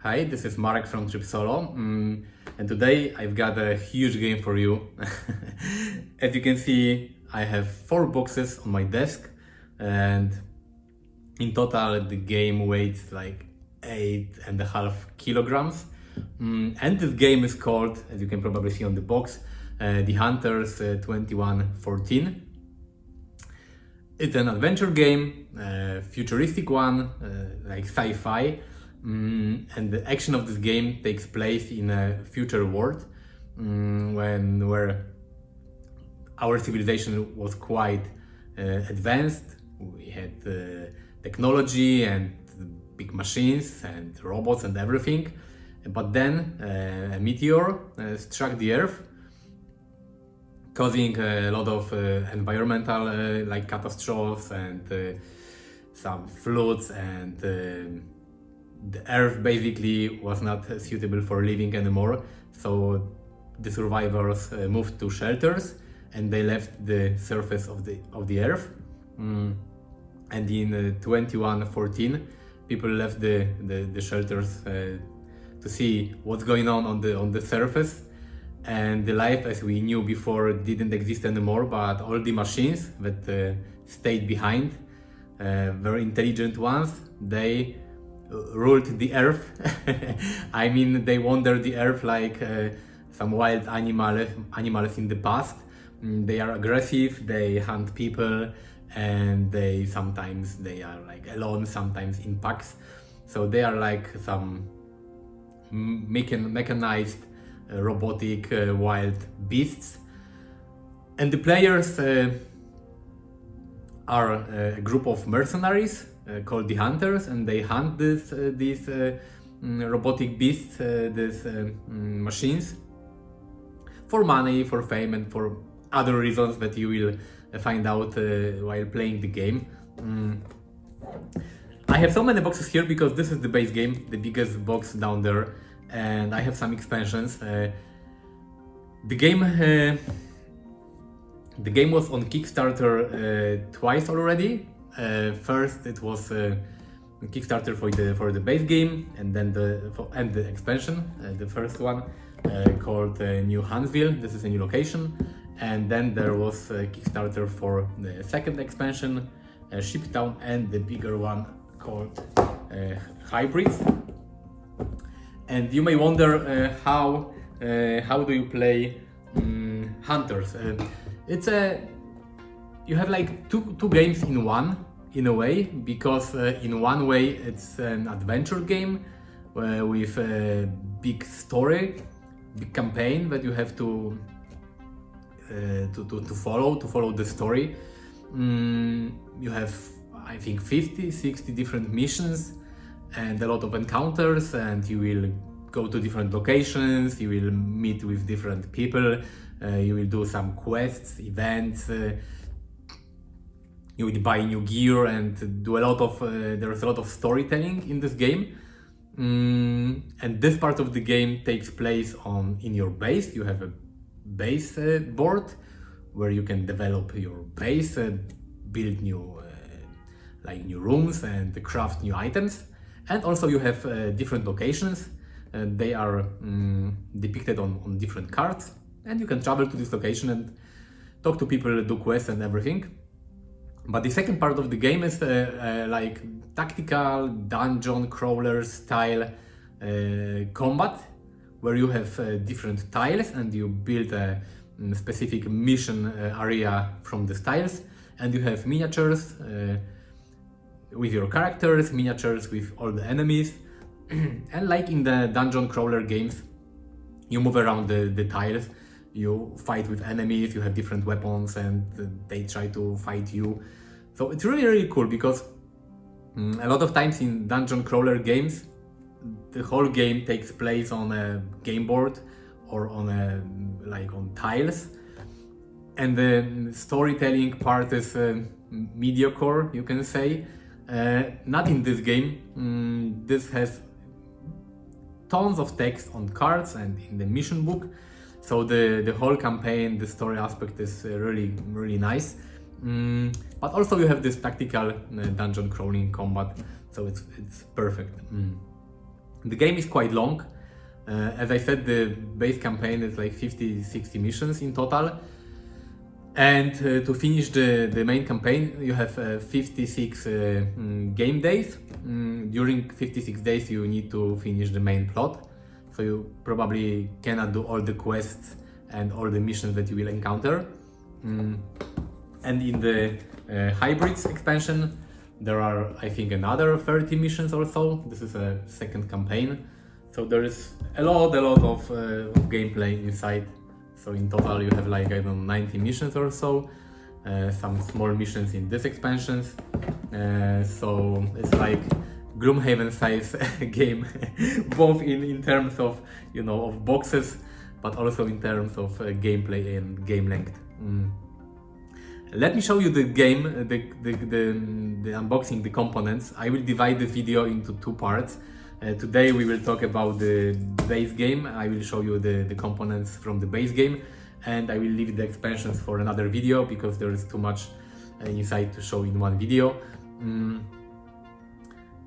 Hi, this is Marek from Trip Solo, and today I've got a huge game for you. As you can see, I have 4 boxes on my desk, and in total the game weighs like 8.5 kilograms. And this game is called, as you can probably see on the box, the Hunters 2114. It's an adventure game, futuristic one, like sci-fi. And the action of this game takes place in a future world where our civilization was quite advanced. We had technology and big machines and robots and everything. But then a meteor struck the Earth, causing a lot of environmental like catastrophes and some floods, and the Earth basically was not suitable for living anymore. So the survivors moved to shelters, and they left the surface of the Earth. And in 2114, people left the shelters to see what's going on the surface. And the life as we knew before didn't exist anymore, but all the machines that stayed behind, very intelligent ones, they ruled the Earth. I mean, they wandered the Earth like some wild animals in the past. They are aggressive, they hunt people, and sometimes they are like alone, sometimes in packs. So they are like some mechanized robotic wild beasts. And the players are a group of mercenaries called the Hunters, and they hunt these robotic beasts, these machines, for money, for fame, and for other reasons that you will find out while playing the game. I have so many boxes here because this is the base game, the biggest box down there, and I have some expansions. The game was on Kickstarter twice already. First, it was Kickstarter for the base game, and then the expansion. The first one called New Huntsville. This is a new location, and then there was a Kickstarter for the second expansion, Shiptown, and the bigger one called Hybrids. And you may wonder how do you play Hunters? You have like two games in one, in a way, because in one way it's an adventure game with a big story, big campaign that you have to follow the story. You have, I think, 50-60 different missions and a lot of encounters, and you will go to different locations, you will meet with different people, you will do some quests, events, you will buy new gear and do a lot of there's a lot of storytelling in this game. And this part of the game takes place in your base. You have a base board where you can develop your base, build new rooms and craft new items. And also you have different locations. They are depicted on different cards, and you can travel to this location and talk to people, do quests and everything. But the second part of the game is like tactical dungeon crawler style combat, where you have different tiles and you build a specific mission area from the tiles, and you have miniatures with your characters, miniatures with all the enemies. And like in the dungeon crawler games, you move around the tiles, you fight with enemies, you have different weapons, and they try to fight you. So it's really cool, because a lot of times in dungeon crawler games, the whole game takes place on a game board or on tiles, and the storytelling part is mediocre, you can say. Not in this game. This has tons of text on cards and in the mission book, so the whole campaign, the story aspect is really nice. But also you have this tactical dungeon crawling combat, so it's perfect. The game is quite long. As I said, the base campaign is like 50-60 missions in total. And to finish the main campaign, you have 56 game days. During 56 days, you need to finish the main plot. So you probably cannot do all the quests and all the missions that you will encounter. And in the Hybrids expansion, there are, I think, another 30 missions or so. This is a second campaign. So there is a lot of gameplay inside. So in total you have like, I don't know, 90 missions or so. Some small missions in this expansions. So it's like Gloomhaven size game, both in terms of, you know, of boxes, but also in terms of gameplay and game length. Let me show you the game, the unboxing, the components. I will divide the video into two parts. Today we will talk about the base game. I will show you the components from the base game, and I will leave the expansions for another video because there is too much inside to show in one video.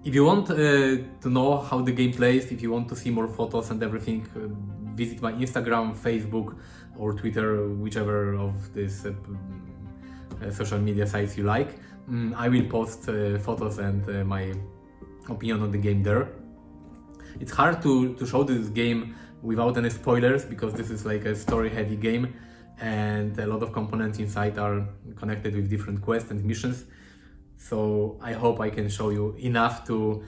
If you want to know how the game plays, if you want to see more photos and everything, visit my Instagram, Facebook or Twitter, whichever of these social media sites you like. I will post photos and my opinion on the game there. It's hard to show this game without any spoilers because this is like a story-heavy game and a lot of components inside are connected with different quests and missions. So I hope I can show you enough to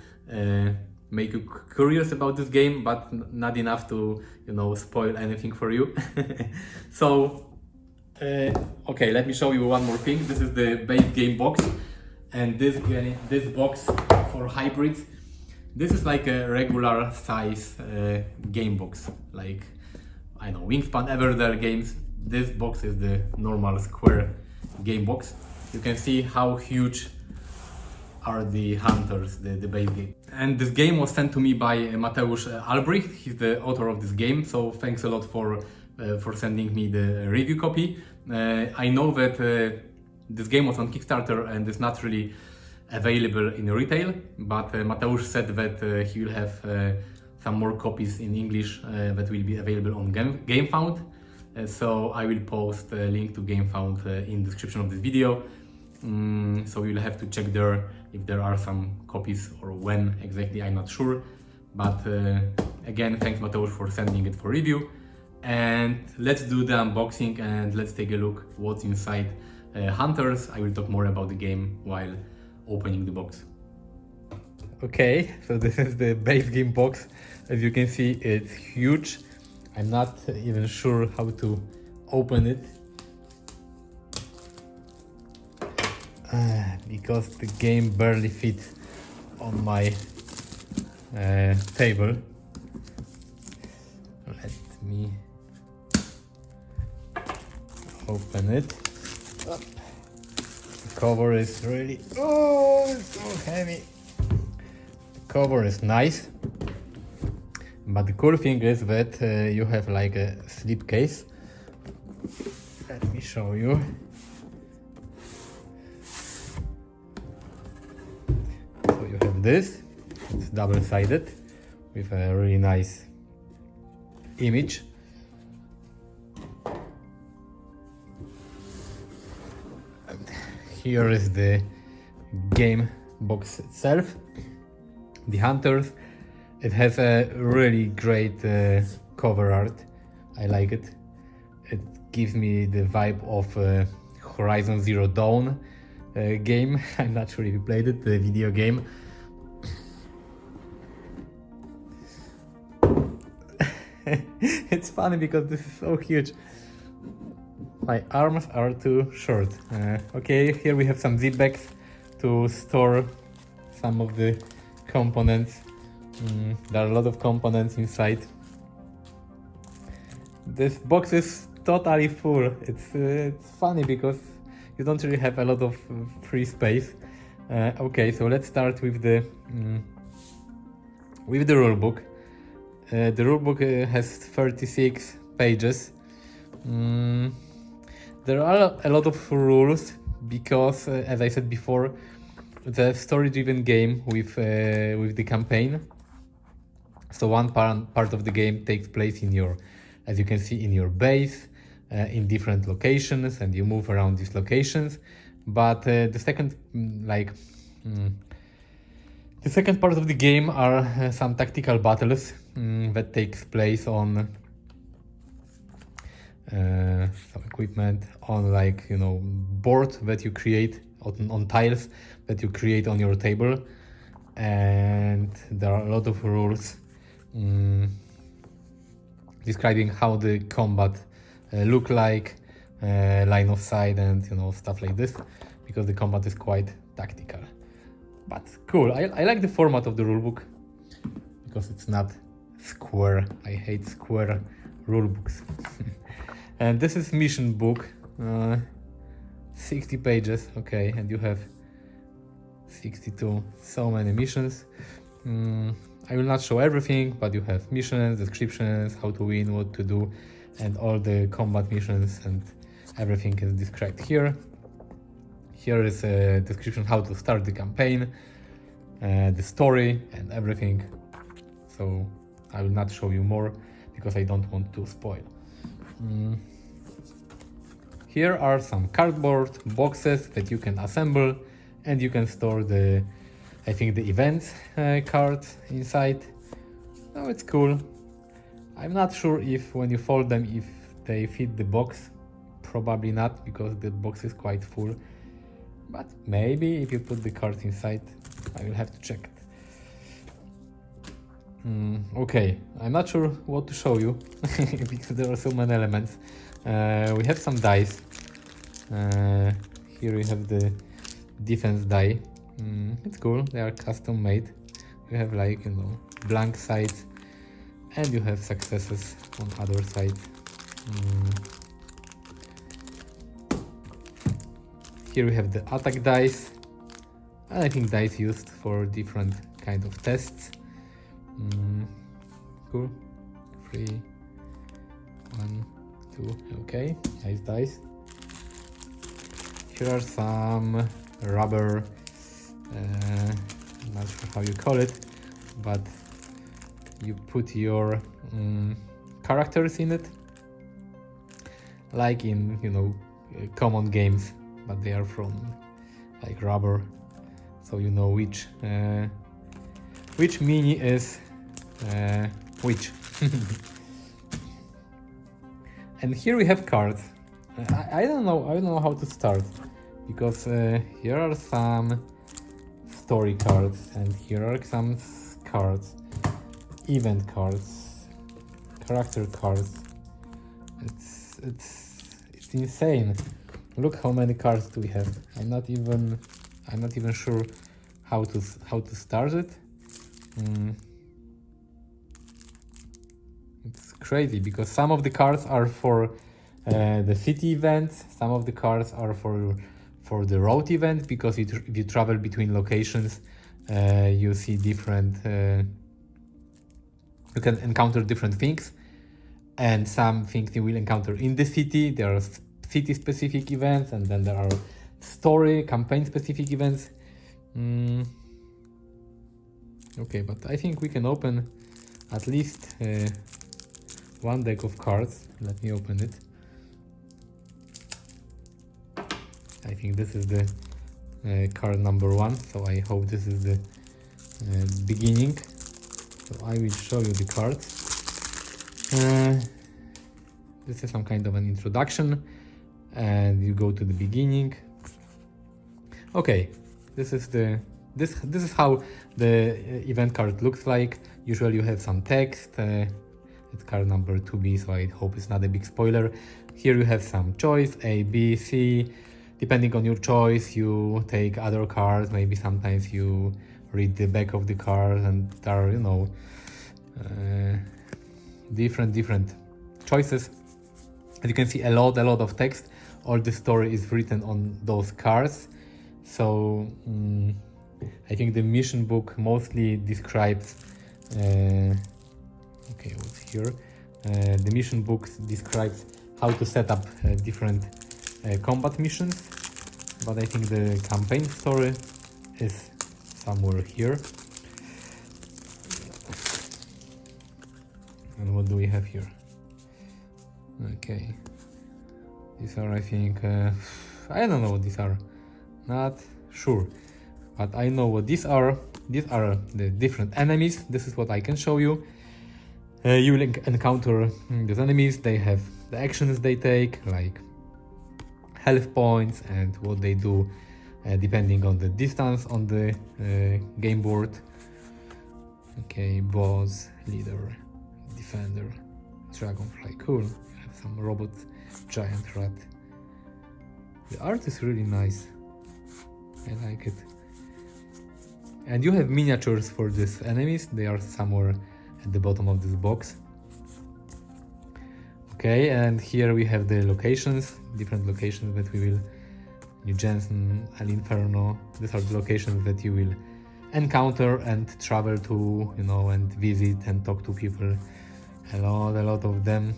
make you curious about this game, but not enough to, you know, spoil anything for you. So, okay, let me show you one more thing. This is the base game box, and this box for Hybrids. This is like a regular size game box, like, I know, Wingspan, Everdell games. This box is the normal square game box. You can see how huge are the Hunters, the base game. And this game was sent to me by Mateusz Albrecht. He's the author of this game, so thanks a lot for sending me the review copy. I know that this game was on Kickstarter and is not really available in retail, but Mateusz said that he will have some more copies in English that will be available on GameFound. So I will post a link to GameFound in the description of this video. So you'll have to check there if there are some copies or when exactly, I'm not sure. But again, thanks Mateusz for sending it for review. And let's do the unboxing and let's take a look what's inside Hunters. I will talk more about the game while opening the box. Okay, so this is the base game box. As you can see, it's huge. I'm not even sure how to open it because the game barely fits on my table. Let me open it. The cover is really, oh, it's so heavy. The cover is nice, but the cool thing is that you have like a slipcase. Let me show you. So you have this, it's double-sided with a really nice image. Here is the game box itself, the Hunters. It has a really great cover art. I like it. It gives me the vibe of Horizon Zero Dawn game. I'm not sure if you played it, the video game. It's funny because this is so huge. My arms are too short. Okay, here we have some zip bags to store some of the components. There are a lot of components inside. This box is totally full. It's funny because you don't really have a lot of free space. Okay, so let's start with the rulebook. The rulebook has 36 pages. There are a lot of rules because, as I said before, it's a story-driven game with the campaign. So one part of the game takes place in your, as you can see, in your base, in different locations, and you move around these locations. But the second, the second part of the game are some tactical battles that takes place on some equipment, on board that you create, on tiles that you create on your table, and there are a lot of rules describing how the combat look like, line of sight, and stuff like this, because the combat is quite tactical. But cool, I like the format of the rulebook because it's not square. I hate square rulebooks. And this is mission book, 60 pages, okay, and you have 62, so many missions. I will not show everything, but you have missions, descriptions, how to win, what to do, and all the combat missions, and everything is described here. Here is a description how to start the campaign, the story, and everything. So I will not show you more because I don't want to spoil. Here are some cardboard boxes that you can assemble, and you can store the, I think, the events cards inside. Oh, it's cool. I'm not sure if when you fold them, if they fit the box. Probably not, because the box is quite full. But maybe if you put the cards inside, I will have to check it. Okay, I'm not sure what to show you because there are so many elements. We have some dice. Here we have the defense die. It's cool, they are custom made. You have blank sides, and you have successes on other sides. Here we have the attack dice, and I think dice used for different kind of tests. Cool. 3, 1, 2, okay, nice dice. Here are some rubber, I'm not sure how you call it, but you put your characters in it, like in common games, but they are from rubber, so you know which mini is which. And here we have cards. I don't know how to start, because here are some story cards, and here are some cards, event cards, character cards. It's insane. Look how many cards do we have. I'm not even sure how to start it. It's crazy, because some of the cards are for the city event, some of the cards are for the road event, because if you travel between locations, you see different, you can encounter different things, and some things you will encounter in the city. There are city specific events, and then there are story campaign specific events. Okay, but I think we can open at least one deck of cards. Let me open it. I think this is the card number 1, so I hope this is the beginning. So I will show you the cards. This is some kind of an introduction, and you go to the beginning. Okay, this is how the event card looks like. Usually you have some text. It's card number 2B, so I hope it's not a big spoiler. Here you have some choice, A, B, C. Depending on your choice, you take other cards. Maybe sometimes you read the back of the card, and there are, different choices. As you can see, a lot of text. All the story is written on those cards. So I think the mission book mostly describes okay, what's here? The mission book describes how to set up different combat missions, but I think the campaign story is somewhere here. And what do we have here? Okay, these are, I think, I don't know what these are, not sure, but I know what these are. These are the different enemies. This is what I can show you. You will encounter these enemies. They have the actions they take, like health points and what they do depending on the distance on the game board. Okay, boss, leader, defender, dragonfly, cool. We have some robot, giant rat. The art is really nice. I like it. And you have miniatures for these enemies. They are somewhere at the bottom of this box. Okay, and here we have the locations, different locations that we will, New Jensen, El Inferno. These are the locations that you will encounter and travel to, you know, and visit and talk to people. A lot of them.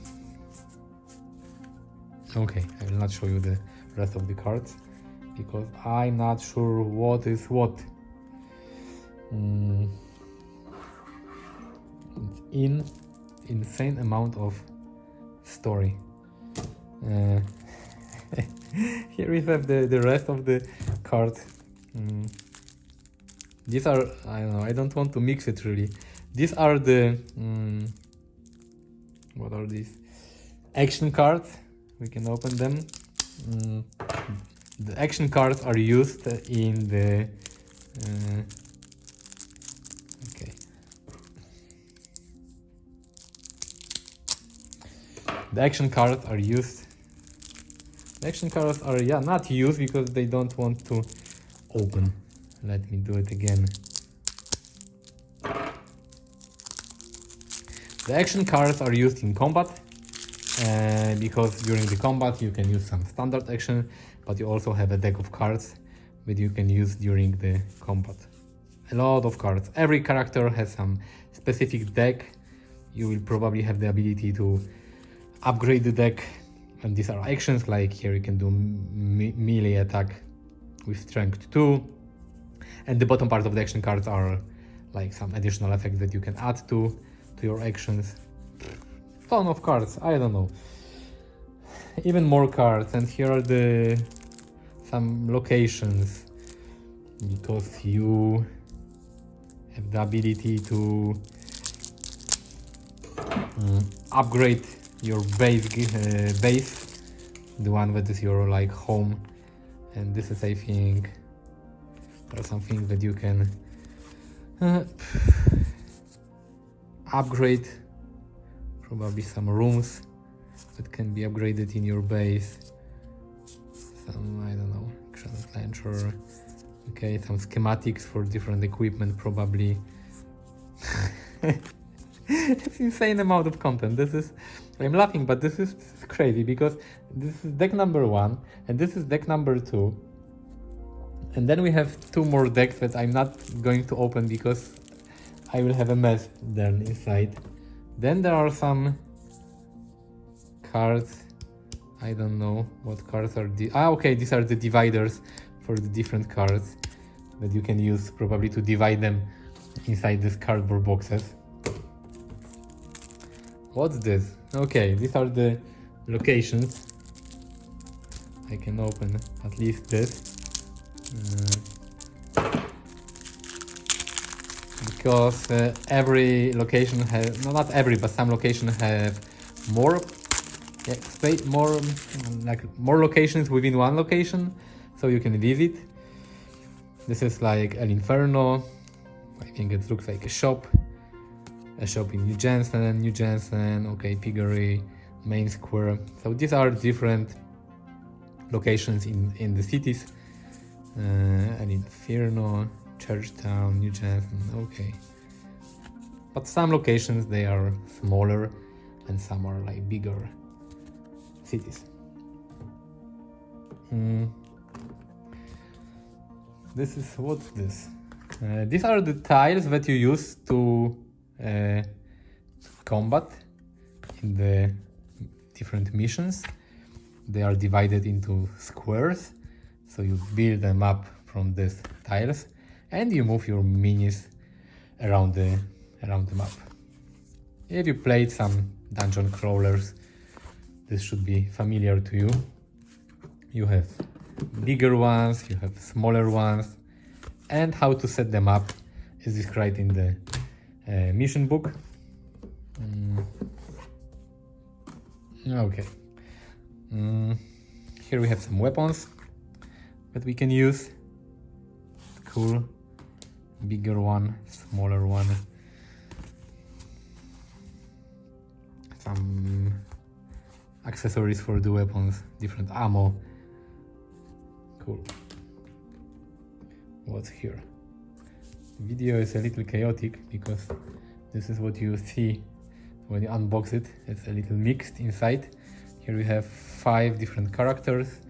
Okay, I will not show you the rest of the cards because I'm not sure what is what. It's insane amount of story. Here we have the rest of the cards. These are, I don't know, I don't want to mix it really. These are the what are these? Action cards. We can open them. The action cards are used in the okay. The action cards are used. The action cards are, yeah, not used because they don't want to open. Let me do it again. The action cards are used in combat because during the combat you can use some standard action, but you also have a deck of cards that you can use during the combat. A lot of cards. Every character has some specific deck. You will probably have the ability to upgrade the deck, and these are actions, like here you can do melee attack with strength 2, and the bottom part of the action cards are like some additional effects that you can add to your actions. Ton of cards, I don't know, even more cards. And here are the some locations, because you have the ability to upgrade your base, the one that is your like home. And this is, I think, there are some things that you can upgrade, probably some rooms that can be upgraded in your base, some, I don't know, grenade launcher, okay, some schematics for different equipment probably. It's insane amount of content. This is, I'm laughing, but this is crazy because this is deck number 1 and this is deck number 2, and then we have 2 more decks that I'm not going to open because I will have a mess there inside. Then there are some cards. I don't know what cards are okay, these are the dividers for the different cards that you can use probably to divide them inside these cardboard boxes. What's this? Okay, these are the locations. I can open at least this. Because every location has, no, not every, but some locations have more, more locations within one location, so you can visit. This is like El Inferno. I think it looks like a shop in New Jensen, okay, Piggery, Main Square. So these are different locations in the cities. El Inferno, Churchtown, New Jensen, okay. But some locations, they are smaller and some are like bigger cities. This is, what's this? These are the tiles that you use to combat in the different missions. They are divided into squares, so you build them up from these tiles and you move your minis around the map. If you played some dungeon crawlers, this should be familiar to you. You have bigger ones, you have smaller ones, and how to set them up is described in the mission book. Okay. Here we have some weapons that we can use. Cool. Bigger one, smaller one. Some accessories for the weapons, different ammo. Cool. What's here? The video is a little chaotic because this is what you see when you unbox it. It's a little mixed inside. Here we have 5 different characters.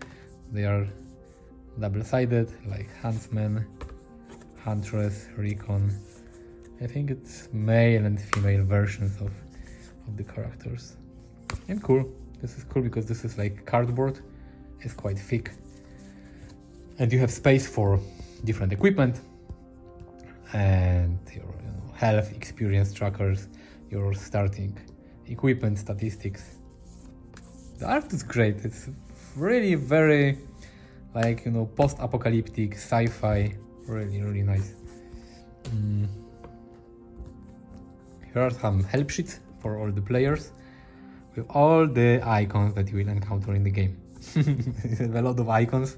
They are double-sided, like Huntsman, Huntress, Recon. I think it's male and female versions of the characters. And cool. This is cool because this is like cardboard. It's quite thick. And you have space for different equipment and your health, experience trackers, your starting equipment statistics. The art is great. It's really very like post-apocalyptic sci-fi. Really nice. Here are some help sheets for all the players with all the icons that you will encounter in the game. A lot of icons.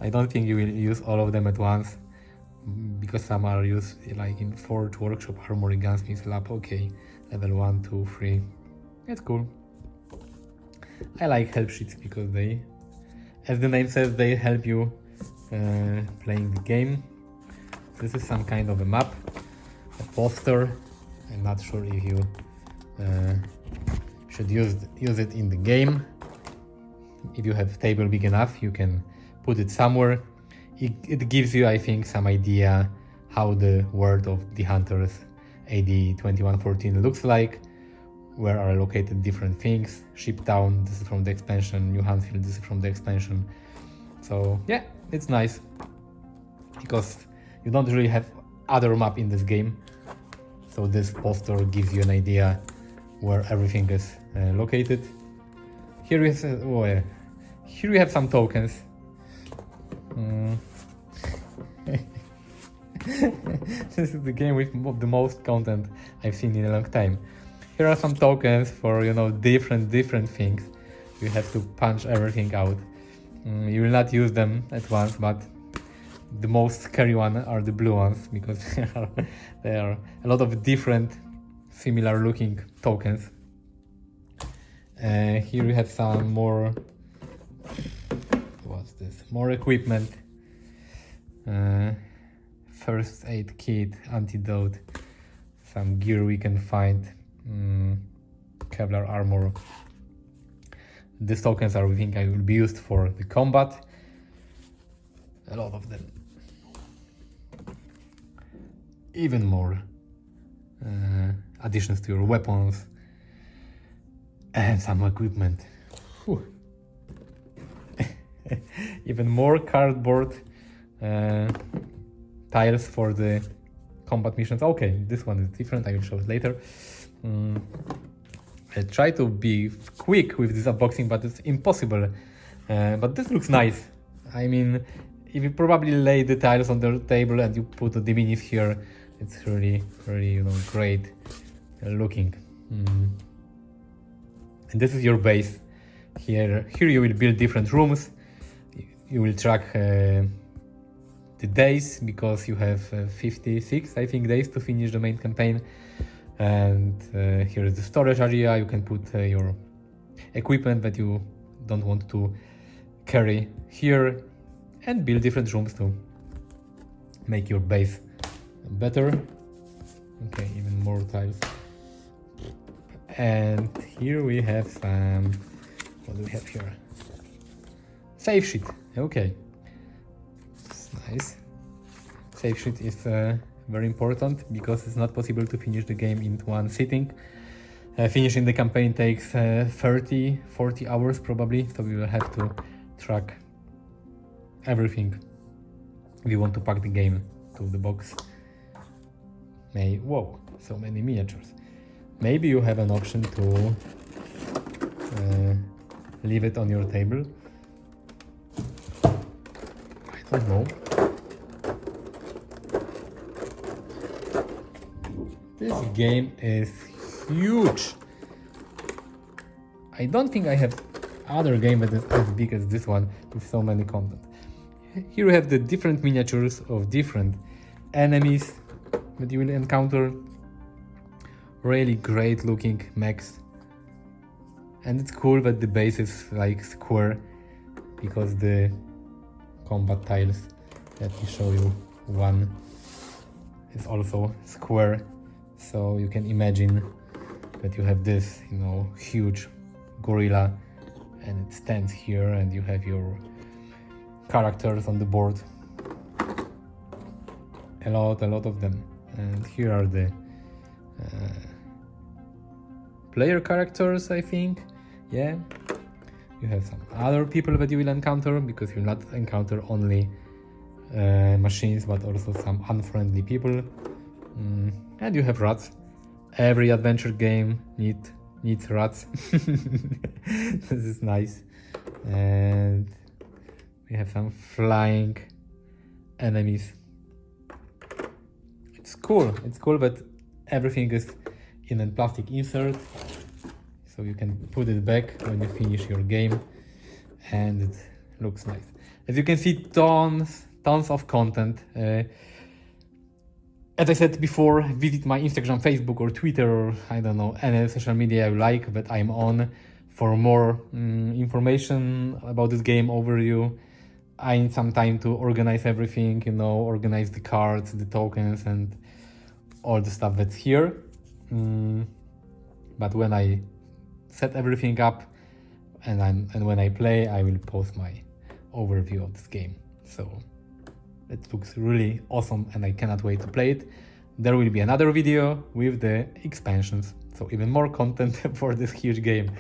I don't think you will use all of them at once because some are used like in Forge, Workshop, Armory, Gunsmith, Lab. Okay, level 1, 2, 3. It's cool. I like help sheets because they, as the name says, they help you playing the game. This is some kind of a map, a poster. I'm not sure if you should use it in the game. If you have a table big enough, you can put it somewhere. It gives you, I think, some idea how the world of the Hunters A.D. 2114 looks like, where are located different things. Shiptown, this is from the expansion. New Hansfield, this is from the expansion. So yeah, it's nice because you don't really have other map in this game. So this poster gives you an idea where everything is located. Here we have some tokens. This is the game with the most content I've seen in a long time. Here are some tokens for different things. You have to punch everything out. You will not use them at once, but the most scary one are the blue ones because there are a lot of different similar looking tokens. Here we have some more. What's this? More equipment. First aid kit, antidote, some gear we can find, Kevlar armor. These tokens are, we think, will be used for the combat. A lot of them. Even more additions to your weapons and some equipment. Whew. Even more cardboard tiles for the combat missions. Okay, this one is different. I will show it later. I try to be quick with this unboxing, but it's impossible. But this looks nice. I mean, if you probably lay the tiles on the table and you put the minis here, it's really great looking. And this is your base. Here you will build different rooms. You will track the days because you have 56, I think, days to finish the main campaign. And here is the storage area. You can put your equipment that you don't want to carry here and build different rooms to make your base better. Okay, even more tiles. And here we have some, what do we have here? Save sheet. Okay, it's nice. Save sheet is very important because it's not possible to finish the game in one sitting. Finishing the campaign takes 40 hours probably, so we will have to track everything if you want to pack the game to the box. Whoa, so many miniatures. Maybe you have an option to leave it on your table. I don't know. This game is huge. I don't think I have other game that is as big as this one with so many content. Here you have the different miniatures of different enemies that you will encounter. Really great looking mechs. And it's cool that the base is like square, because the combat tiles, let me show you, one is also square. So you can imagine that you have this, you know, huge gorilla, and it stands here, and you have your characters on the board. A lot of them. And here are the player characters, I think. Yeah. You have some other people that you will encounter, because you'll not encounter only machines, but also some unfriendly people. And you have rats. Every adventure game needs rats. This is nice. And we have some flying enemies. It's cool that everything is in a plastic insert, so you can put it back when you finish your game, and it looks nice. As you can see, tons of content. As I said before, visit my Instagram, Facebook or Twitter, or I don't know, any social media you like that I'm on for more information about this game overview. I need some time to organize everything, you know, organize the cards, the tokens, and all the stuff that's here. But when I set everything up and when I play, I will post my overview of this game. So it looks really awesome, and I cannot wait to play it. There will be another video with the expansions, so even more content for this huge game.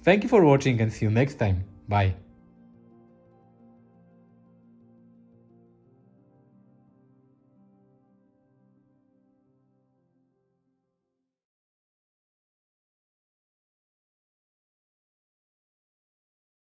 Thank you for watching, and see you next time. Bye.